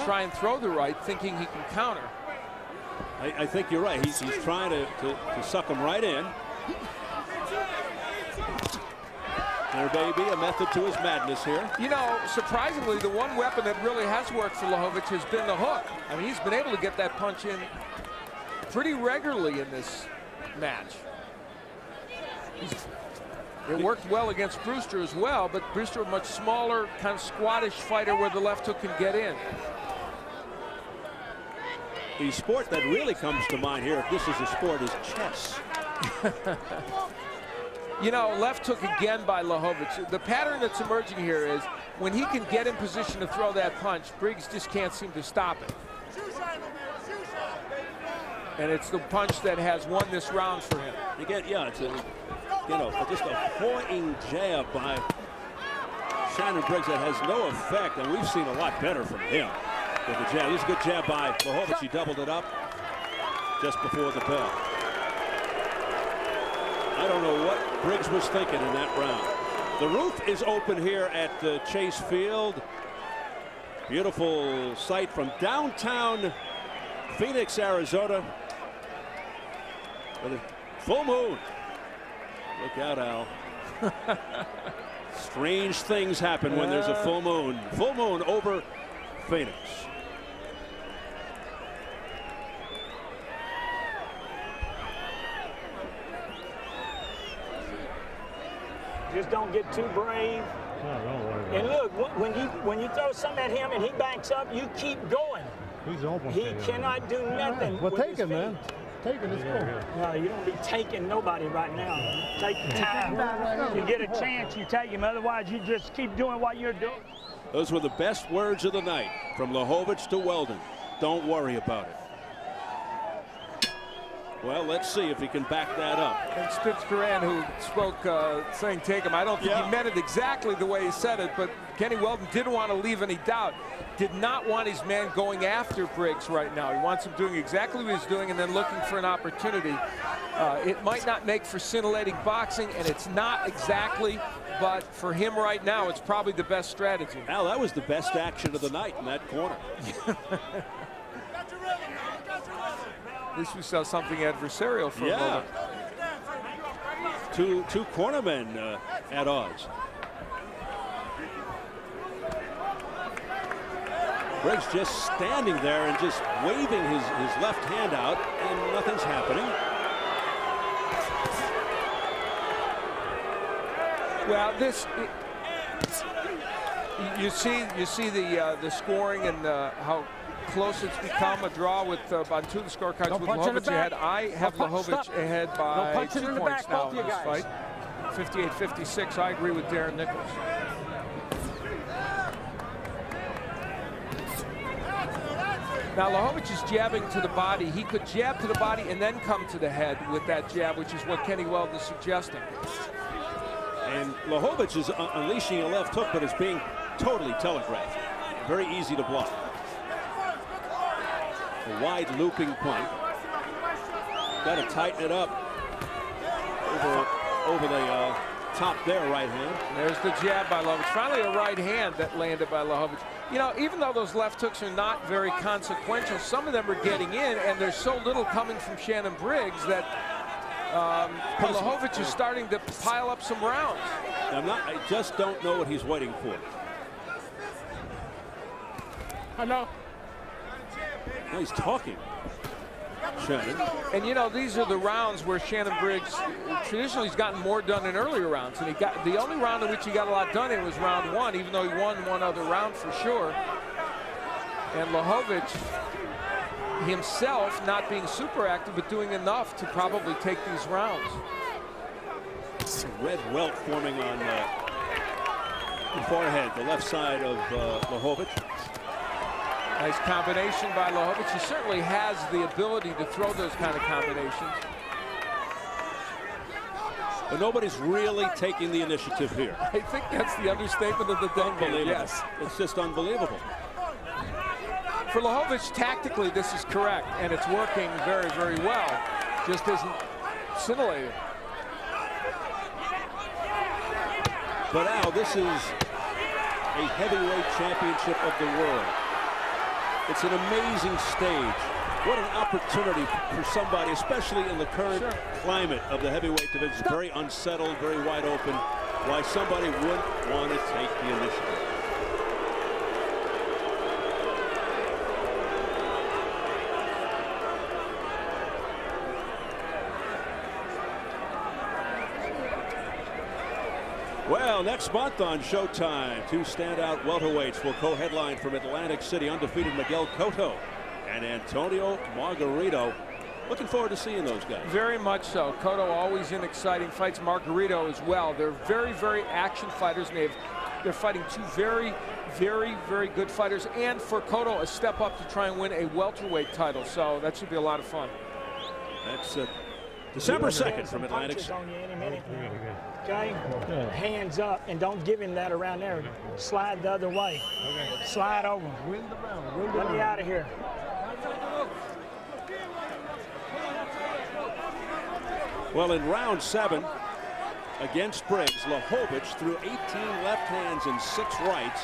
try and throw the right, thinking he can counter. I think you're right. He's trying to suck him right in. There may be a method to his madness here. You know, surprisingly, the one weapon that really has worked for Liakhovich has been the hook. I mean, he's been able to get that punch in pretty regularly in this match. It worked well against Brewster as well, but Brewster, a much smaller, kind of squattish fighter where the left hook can get in. The sport that really comes to mind here, if this is a sport, is chess. You know, left hook again by Liakhovich. The pattern that's emerging here is when he can get in position to throw that punch, Briggs just can't seem to stop it. And it's the punch that has won this round for him. Again, yeah, it's just a hoing jab by Shannon Briggs that has no effect, and we've seen a lot better from him with the jab. This is a good jab by Liakhovich. He doubled it up just before the bell. I don't know what Briggs was thinking in that round. The roof is open here at Chase Field. Beautiful sight from downtown Phoenix, Arizona. With a full moon. Look out, Al. Strange things happen when there's a full moon. Full moon over Phoenix. Just don't get too brave. And look, when you throw something at him and he backs up, you keep going. He's open. He cannot do nothing. Well, take him, man. Take him. Let's go. No, you don't be taking nobody right now. Take the time. You get a chance, you take him. Otherwise, you just keep doing what you're doing. Those were the best words of the night from Liakhovich to Weldon. Don't worry about it. Well, let's see if he can back that up. And Spitz Duran, who spoke saying take him, I don't think he meant it exactly the way he said it, but Kenny Weldon didn't want to leave any doubt. Did not want his man going after Briggs right now. He wants him doing exactly what he's doing and then looking for an opportunity. It might not make for scintillating boxing, and it's not exactly, but for him right now, it's probably the best strategy. Al, that was the best action of the night in that corner. At least we saw something adversarial for a moment. Two cornermen at odds. Briggs just standing there and just waving his left hand out, and nothing's happening. Well, you see the scoring and how close it's become. A draw with on two of the scorecards with Liakhovich ahead. I have Liakhovich ahead by 2 points now in this fight. 58-56. I agree with Darren Nichols. Now Liakhovich is jabbing to the body. He could jab to the body and then come to the head with that jab, which is what Kenny Weldon is suggesting. And Liakhovich is unleashing a left hook, but it's being totally telegraphed. Very easy to block. A wide looping point. Got to tighten it up over the top there, right hand. There's the jab by Liakhovich. Finally a right hand that landed by Liakhovich. You know, even though those left hooks are not very consequential, some of them are getting in, and there's so little coming from Shannon Briggs that Liakhovich is starting to pile up some rounds. I just don't know what he's waiting for. Hello. No, he's talking. Shannon. And you know, these are the rounds where Shannon Briggs traditionally has gotten more done in earlier rounds, and he got the only round in which he got a lot done in was round 1, even though he won one other round for sure. And Liakhovich himself not being super active, but doing enough to probably take these rounds. Red welt forming on the forehead, the left side of Liakhovich. Nice combination by Liakhovich. He certainly has the ability to throw those kind of combinations. But nobody's really taking the initiative here. I think that's the understatement of the decade. Yes. It's just unbelievable. For Liakhovich, tactically, this is correct, and it's working very, very well. Just isn't scintillating. But Al, this is a heavyweight championship of the world. It's an amazing stage. What an opportunity for somebody, especially in the current climate of the heavyweight division. Very unsettled, very wide open. Why somebody wouldn't want to take the initiative. Well, next month on Showtime, two standout welterweights will co-headline from Atlantic City, undefeated Miguel Cotto and Antonio Margarito. Looking forward to seeing those guys. Very much so. Cotto always in exciting fights. Margarito as well. They're very, very action fighters, and they're fighting two very, very, very good fighters. And for Cotto, a step up to try and win a welterweight title. So that should be a lot of fun. That's December 2nd from Atlantic City. Okay, hands up, and don't give him that around there. Slide the other way. Okay. Slide over. Win the round. Let me out of here. Well, in round 7 against Briggs, Liakhovich threw 18 left hands and 6 rights,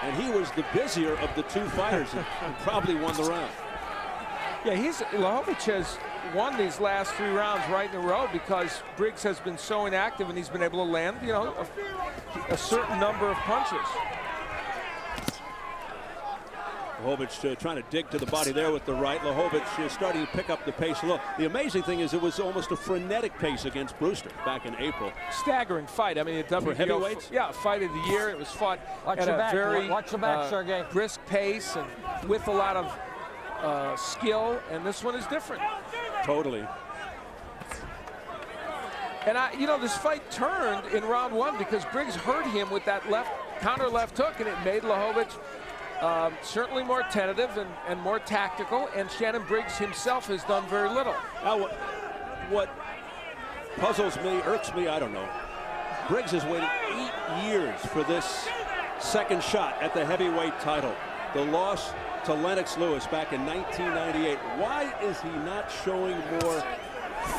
and he was the busier of the two fighters and probably won the round. Yeah, Liakhovich has won these last 3 rounds right in a row because Briggs has been so inactive, and he's been able to land, you know, a certain number of punches. Liakhovich trying to dig to the body there with the right. Liakhovich starting to pick up the pace a little. The amazing thing is it was almost a frenetic pace against Brewster back in April. Staggering fight. I mean, the WBO, heavyweights? Yeah, fight of the year. It was fought at a very brisk pace and with a lot of skill, and this one is different. Totally. And you know, this fight turned in round 1 because Briggs hurt him with that counter left hook, and it made Liakhovich certainly more tentative and more tactical, and Shannon Briggs himself has done very little. Now, what puzzles me, irks me, I don't know. Briggs has waited 8 years for this second shot at the heavyweight title. The loss to Lennox Lewis back in 1998. Why is he not showing more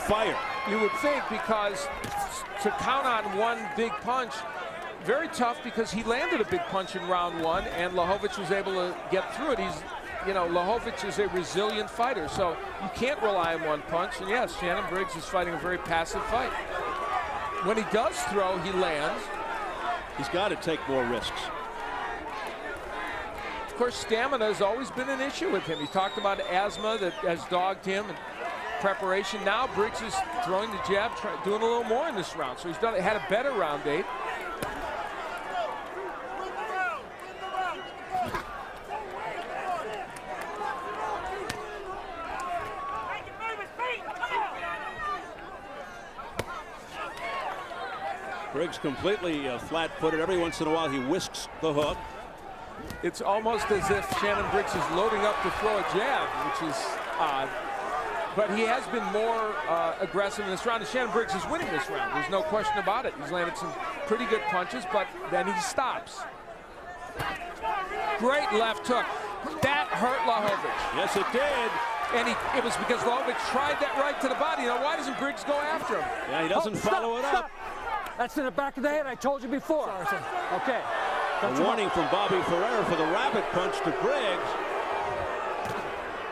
fire? You would think, because to count on one big punch, very tough, because he landed a big punch in round 1 and Liakhovich was able to get through it. Liakhovich is a resilient fighter, so you can't rely on one punch. And yes, Shannon Briggs is fighting a very passive fight. When he does throw, he lands. He's got to take more risks. Of course, stamina has always been an issue with him. He talked about asthma that has dogged him and preparation. Now Briggs is throwing the jab, doing a little more in this round. So he's had a better round 8. Briggs completely flat-footed. Every once in a while he whisks the hook. It's almost as if Shannon Briggs is loading up to throw a jab, which is odd. But he has been more aggressive in this round, and Shannon Briggs is winning this round. There's no question about it. He's landed some pretty good punches, but then he stops. Great left hook. That hurt Liakhovich. Yes, it did. And it was because Liakhovich tried that right to the body. Now, why doesn't Briggs go after him? Yeah, he doesn't follow it up. That's in the back of the head. I told you before. Okay. A warning from Bobby Ferreira for the rabbit punch to Briggs.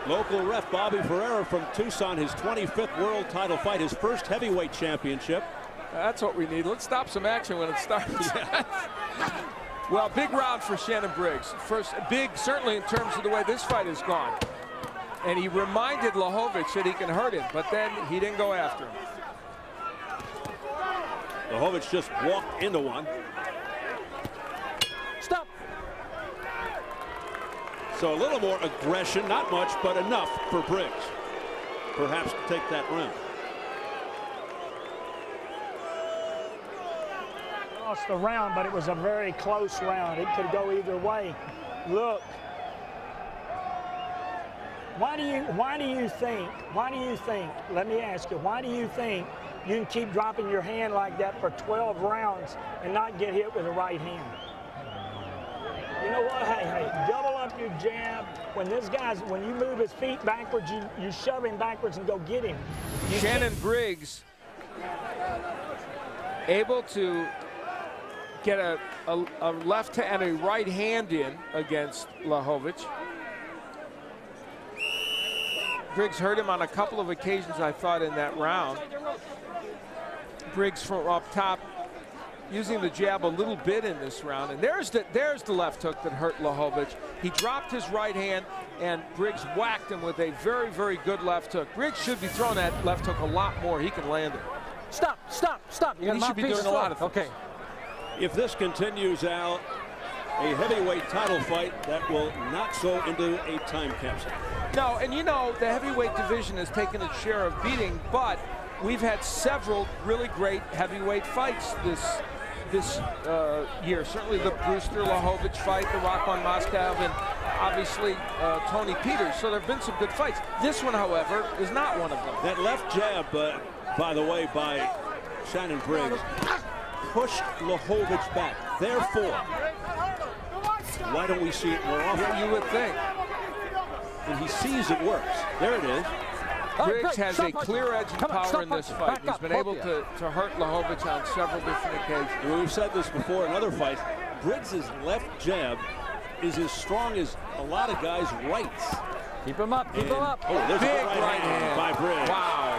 Local ref Bobby Ferreira from Tucson, his 25th world title fight, his first heavyweight championship. That's what we need. Let's stop some action when it starts. Well, big round for Shannon Briggs. First, big certainly in terms of the way this fight has gone. And he reminded Liakhovich that he can hurt him, but then he didn't go after him. Liakhovich just walked into one. Stop. So a little more aggression, not much, but enough for Briggs, perhaps to take that round. Lost the round, but it was a very close round. It could go either way. Look. Why do you think, let me ask you, why do you think you can keep dropping your hand like that for 12 rounds and not get hit with the right hand? You know what? Hey, double up your jab. When you move his feet backwards, you shove him backwards and go get him. Shannon Briggs able to get a left and a right hand in against Liakhovich. Briggs hurt him on a couple of occasions, I thought, in that round. Briggs from up top using the jab a little bit in this round. And there's the left hook that hurt Liakhovich. He dropped his right hand, and Briggs whacked him with a very, very good left hook. Briggs should be throwing that left hook a lot more. He can land it. Stop, stop, stop. He should be doing a lot of things. Okay. If this continues, Al, a heavyweight title fight that will not go into a time capsule. No, and you know, the heavyweight division has taken its share of beating, but we've had several really great heavyweight fights this year. Certainly the Brewster Liakhovich fight, the Rahman Moskov, and obviously Tony Peters. So there have been some good fights. This one, however, is not one of them. That left jab, by the way, by Shannon Briggs, pushed Liakhovich back. Therefore, why don't we see it more often? Yeah, you would think. And he sees it works. There it is. Briggs has a clear edge and power in this fight. He's been able to hurt Liakhovich on several different occasions. We've said this before in other fights. Briggs' left jab is as strong as a lot of guys' rights. Keep him up, keep him up. Oh, there's Big a right hand by Briggs. Wow.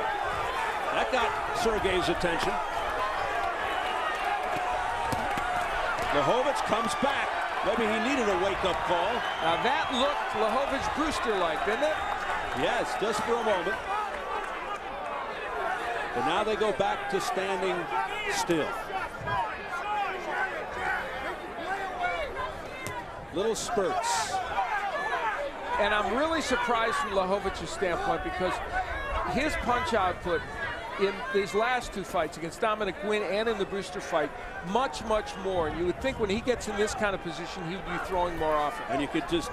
That got Sergei's attention. Liakhovich comes back. Maybe he needed a wake-up call. Now that looked Liakhovich-Brewster-like, didn't it? Yes, just for a moment. But now they go back to standing still. Little spurts. And I'm really surprised from Liakhovich's standpoint because his punch output in these last two fights against Dominic Wynn and in the Brewster fight, much, much more. And you would think when he gets in this kind of position, he would be throwing more often. And you could just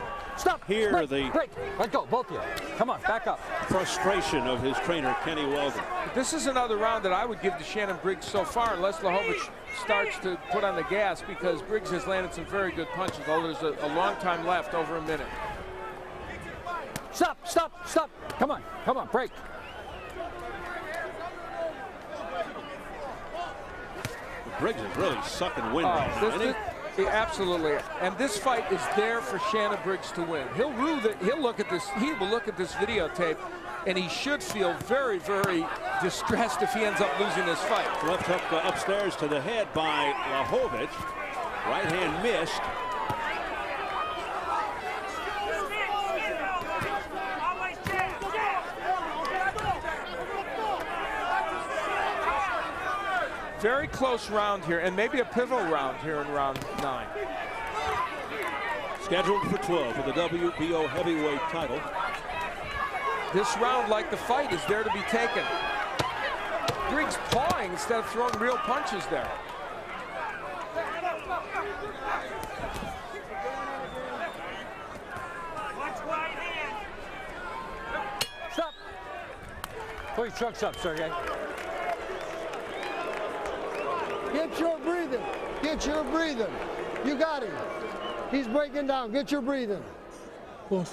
hear break, the break. Let go, both of you. Come on, back up. frustration of his trainer, Kenny Weldon. But this is another round that I would give to Shannon Briggs so far, unless Liakhovich starts to put on the gas, because Briggs has landed some very good punches, although there's a long time left, over a minute. Stop, stop, stop. Come on, break. Briggs is really sucking wind right now, isn't he? Absolutely. And this fight is there for Shannon Briggs to win. He'll look at this. He will look at this videotape, and he should feel very, very distressed if he ends up losing this fight. Left hook upstairs to the head by Liakhovich. Right hand missed. Very close round here, and maybe a pivotal round here in round 9. Scheduled for 12 for the WBO heavyweight title. This round, like the fight, is there to be taken. Briggs pawing instead of throwing real punches there. Stop. Put your trucks up, Sergei. Get your breathing. Get your breathing. You got him. He's breaking down. Get your breathing.